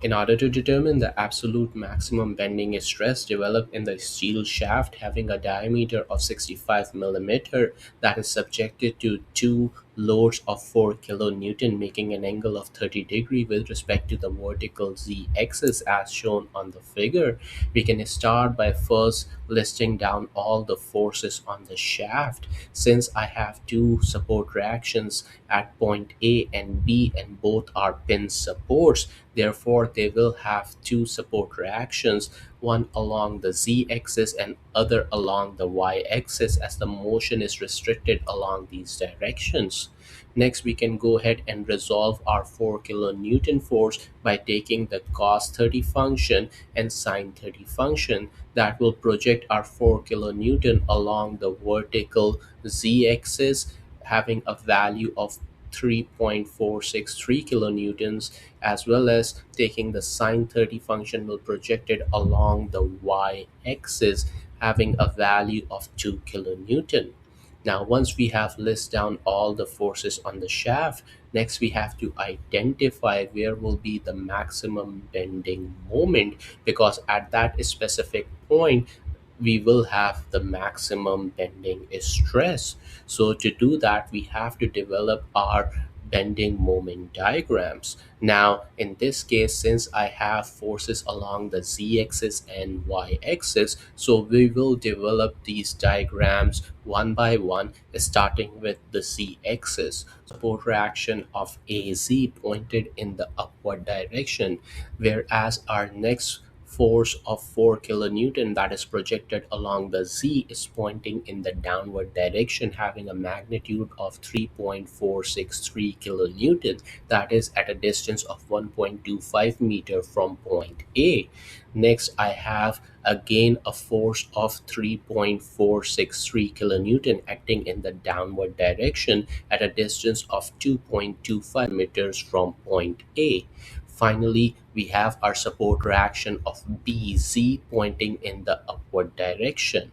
In order to determine the absolute maximum bending stress developed in the steel shaft having a diameter of 65 millimeter that is subjected to two loads of 4 kilonewton making an angle of 30 degree with respect to the vertical z-axis as shown on the figure, we can start by first listing down all the forces on the shaft. Since I have two support reactions at point A and B and both are pin supports, therefore they will have two support reactions, one along the z-axis and other along the y-axis, as the motion is restricted along these directions. Next, we can go ahead and resolve our 4 kilonewton force by taking the cos 30 function and sine 30 function that will project our 4 kilonewton along the vertical z-axis having a value of 3.463 kilonewtons, as well as taking the sine 30 function will project it along the y-axis having a value of 2 kilonewton. Now, once we have list down all the forces on the shaft, next we have to identify where will be the maximum bending moment, because at that specific point we will have the maximum bending stress. So to do that, we have to develop our bending moment diagrams. Now, in this case, since I have forces along the z-axis and y-axis, so we will develop these diagrams one by one, starting with the z-axis. Support reaction of AZ pointed in the upward direction, whereas our next force of 4 kilonewton that is projected along the z is pointing in the downward direction having a magnitude of 3.463 kilonewton, that is at a distance of 1.25 meter from point A. Next, I have again a force of 3.463 kilonewton acting in the downward direction at a distance of 2.25 meters from point A. Finally, we have our support reaction of BZ pointing in the upward direction.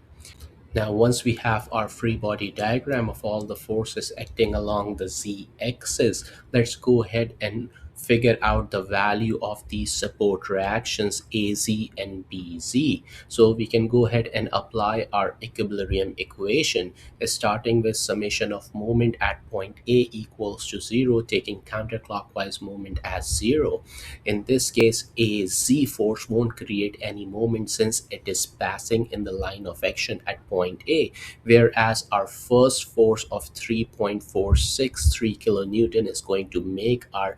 Now, once we have our free body diagram of all the forces acting along the z-axis, let's go ahead and figure out the value of these support reactions AZ and BZ. So we can go ahead and apply our equilibrium equation, starting with summation of moment at point A equals to 0, taking counterclockwise moment as 0. In this case, a z force won't create any moment since it is passing in the line of action at point A, whereas our first force of 3.463 kilonewton is going to make our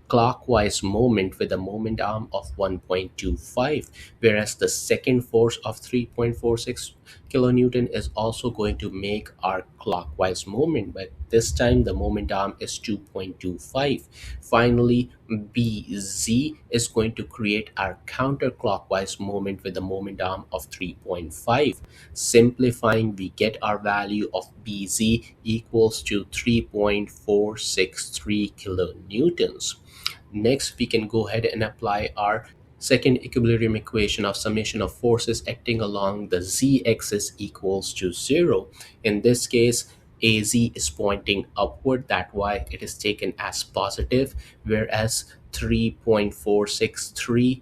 clockwise moment with a moment arm of 1.25, whereas the second force of 3.46 kilonewton is also going to make our clockwise moment, but this time the moment arm is 2.25. Finally, BZ is going to create our counterclockwise moment with a moment arm of 3.5. Simplifying, we get our value of BZ equals to 3.463 kilonewtons. Next, we can go ahead and apply our second equilibrium equation of summation of forces acting along the z-axis equals to 0. In this case, AZ is pointing upward, that's why it is taken as positive, whereas 3.463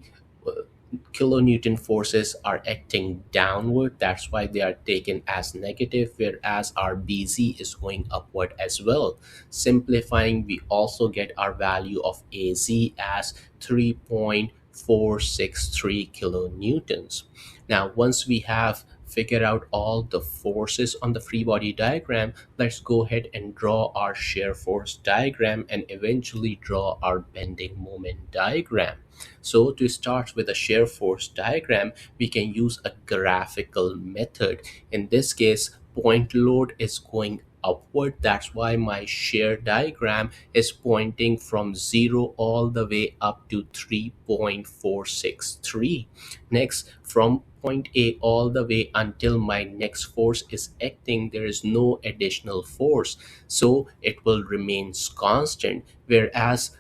kilonewton forces are acting downward, that's why they are taken as negative, whereas our BZ is going upward as well. Simplifying, we also get our value of AZ as 3.463 kilonewtons. Now, once we have figured out all the forces on the free body diagram, let's go ahead and draw our shear force diagram and eventually draw our bending moment diagram. So to start with a shear force diagram, we can use a graphical method. In this case, point load is going upward, that's why my shear diagram is pointing from 0 all the way up to 3.463. Next, from point A all the way until my next force is acting, there is no additional force, so it will remain constant, whereas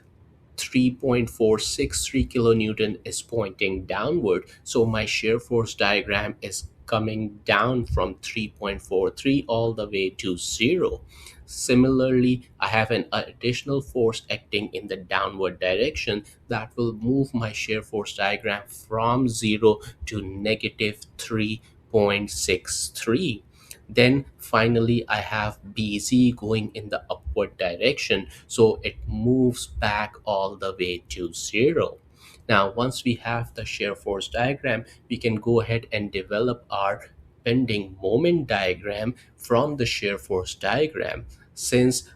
3.463 kilonewton is pointing downward, so my shear force diagram is coming down from 3.43 all the way to 0. Similarly, I have an additional force acting in the downward direction that will move my shear force diagram from 0 to negative 3.63. Then finally, I have BZ going in the upward direction, so it moves back all the way to 0. Now, once we have the shear force diagram, we can go ahead and develop our bending moment diagram from the shear force diagram. Since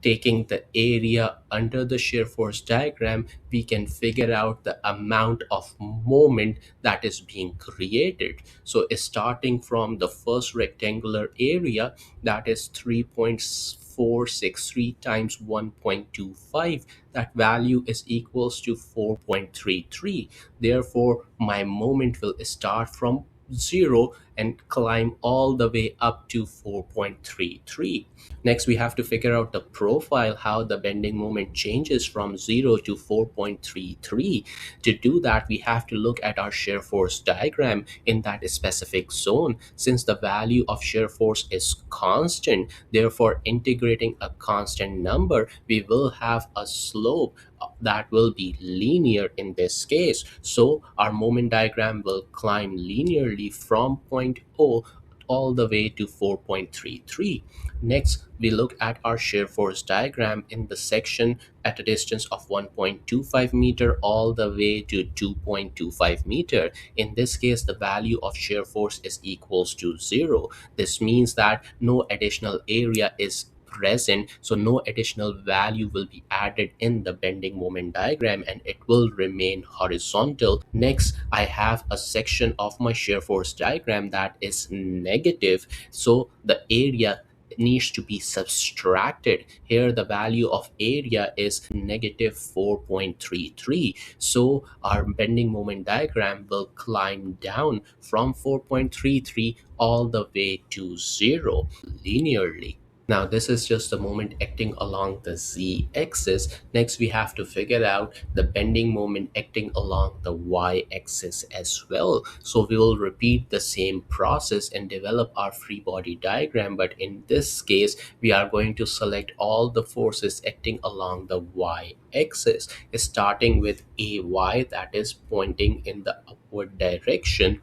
taking the area under the shear force diagram, we can figure out the amount of moment that is being created. So starting from the first rectangular area, that is 3.463 times 1.25, that value is equals to 4.33. Therefore, my moment will start from 0 and climb all the way up to 4.33. Next, we have to figure out the profile, how the bending moment changes from 0 to 4.33. To do that, we have to look at our shear force diagram in that specific zone. Since the value of shear force is constant, therefore integrating a constant number, we will have a slope that will be linear in this case. So our moment diagram will climb linearly from point O all the way to 4.33. Next, we look at our shear force diagram in the section at a distance of 1.25 meter all the way to 2.25 meter. In this case, the value of shear force is equals to 0. This means that no additional area is present, so no additional value will be added in the bending moment diagram, and it will remain horizontal. Next, I have a section of my shear force diagram that is negative, so the area needs to be subtracted. Here the value of area is negative 4.33, so our bending moment diagram will climb down from 4.33 all the way to 0 linearly. Now, this is just the moment acting along the z-axis. Next, we have to figure out the bending moment acting along the y-axis as well. So we will repeat the same process and develop our free body diagram. But in this case, we are going to select all the forces acting along the y-axis, starting with AY, that is pointing in the upward direction,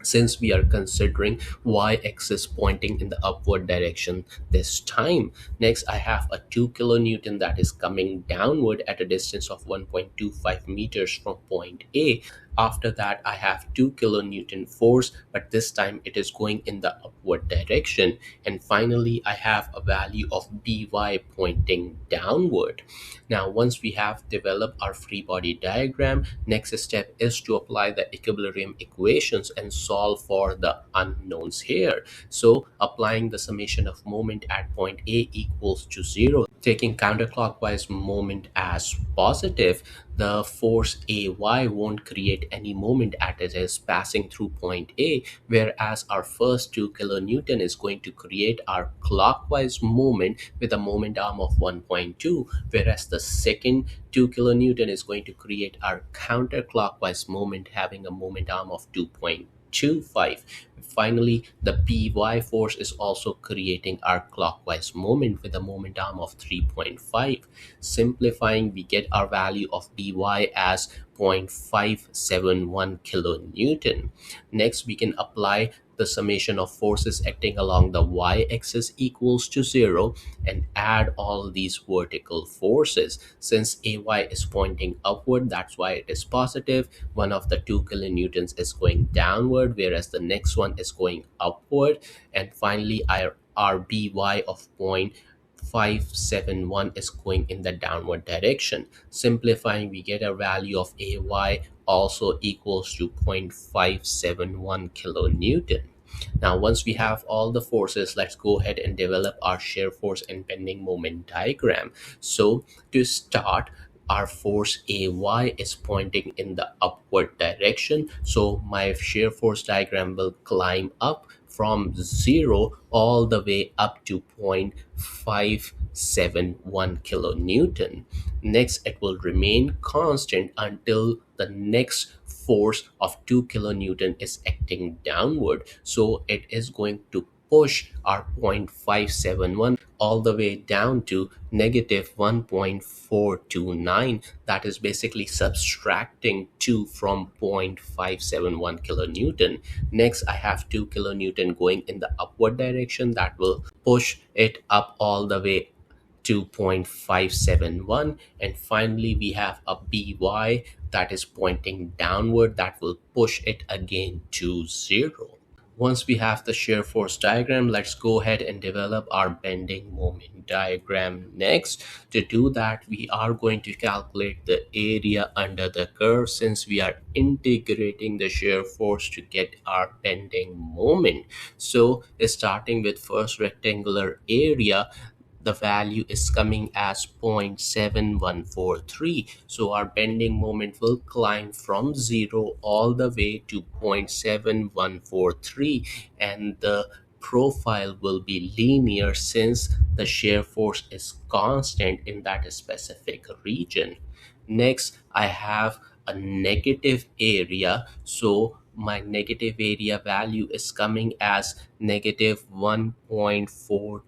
since we are considering y-axis pointing in the upward direction this time. Next, I have a 2 kilonewton that is coming downward at a distance of 1.25 meters from point A. After that, I have 2 kilonewton force, but this time it is going in the upward direction. And finally, I have a value of By pointing downward. Now, once we have developed our free body diagram, next step is to apply the equilibrium equations and solve for the unknowns here. So applying the summation of moment at point A equals to 0, taking counterclockwise moment as positive, the force AY won't create any moment as it is passing through point A, whereas our first 2 kilonewton is going to create our clockwise moment with a moment arm of 1.2, whereas the second 2 kilonewton is going to create our counterclockwise moment having a moment arm of 2.25. Finally, the By force is also creating our clockwise moment with a moment arm of 3.5. Simplifying, we get our value of By as 0.571 kilonewton. Next, we can apply the summation of forces acting along the y-axis equals to 0 and add all these vertical forces. Since AY is pointing upward, that's why it is positive. One of the 2 kilonewtons is going downward, whereas the next one is going upward. And finally, our By of 0.571 is going in the downward direction. Simplifying, we get a value of AY also equals to 0.571 kilonewton. Now, once we have all the forces, let's go ahead and develop our shear force and bending moment diagram. So to start, our force AY is pointing in the upward direction, so my shear force diagram will climb up from 0 all the way up to 0.571 kilonewton. Next, it will remain constant until the next force of 2 kilonewton is acting downward, so it is going to push our 0.571 all the way down to negative 1.429. That is basically subtracting 2 from 0.571 kilonewton. Next, I have 2 kilonewton going in the upward direction. That will push it up all the way to 0.571. And finally, we have a by that is pointing downward. That will push it again to 0. Once we have the shear force diagram, let's go ahead and develop our bending moment diagram next. To do that, we are going to calculate the area under the curve, since we are integrating the shear force to get our bending moment. So starting with first rectangular area, the value is coming as 0.7143. So our bending moment will climb from 0 all the way to 0.7143, and the profile will be linear since the shear force is constant in that specific region. Next, I have a negative area. So my negative area value is coming as negative 1.429.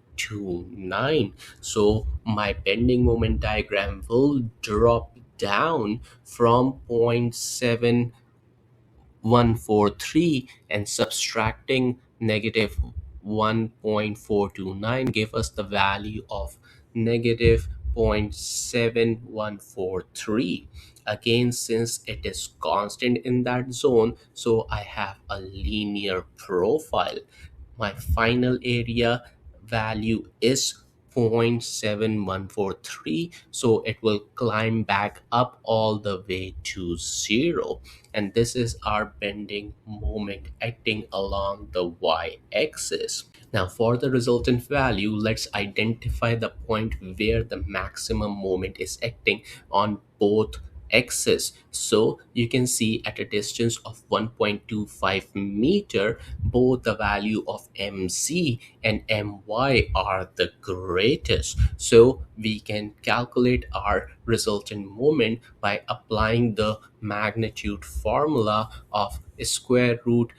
So my bending moment diagram will drop down from 0.7143, and subtracting negative 1.429 give us the value of negative 0.7143. Again, since it is constant in that zone, so I have a linear profile. My final area value is 0.7143, so it will climb back up all the way to 0. And this is our bending moment acting along the y-axis. Now for the resultant value, let's identify the point where the maximum moment is acting on both axes. So you can see at a distance of 1.25 meter, both the value of mc and my are the greatest. So we can calculate our resultant moment by applying the magnitude formula of square root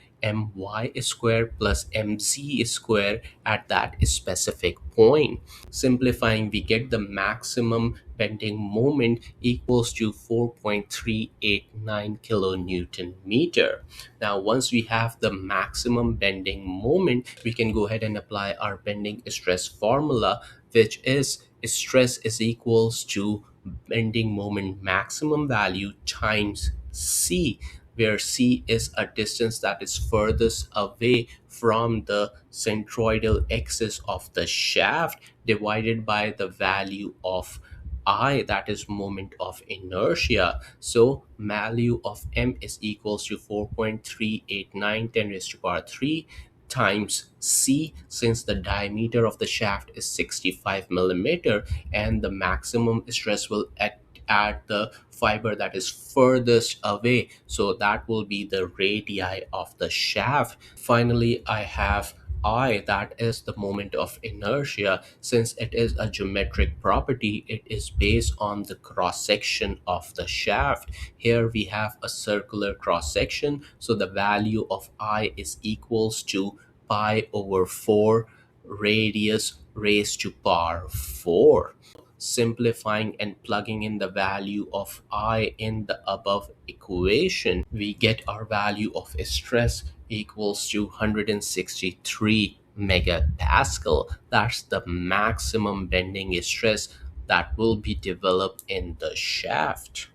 my square plus mc square at that specific point. Simplifying, we get the maximum bending moment equals to 4.389 kilonewton meter. Now once we have the maximum bending moment, we can go ahead and apply our bending stress formula, which is stress is equals to bending moment maximum value times c, where c is a distance that is furthest away from the centroidal axis of the shaft, divided by the value of I, that is moment of inertia. So value of m is equals to 4.389 10 raised to power 3 times c, since the diameter of the shaft is 65 millimeter, and the maximum stress will act at the fiber that is furthest away, so that will be the radii of the shaft. Finally, I have I, that is the moment of inertia. Since it is a geometric property, it is based on the cross section of the shaft. Here we have a circular cross section, so the value of I is equals to pi over 4 radius raised to power 4. Simplifying and plugging in the value of I in the above equation, we get our value of stress equals to 163 megapascal. That's the maximum bending stress that will be developed in the shaft.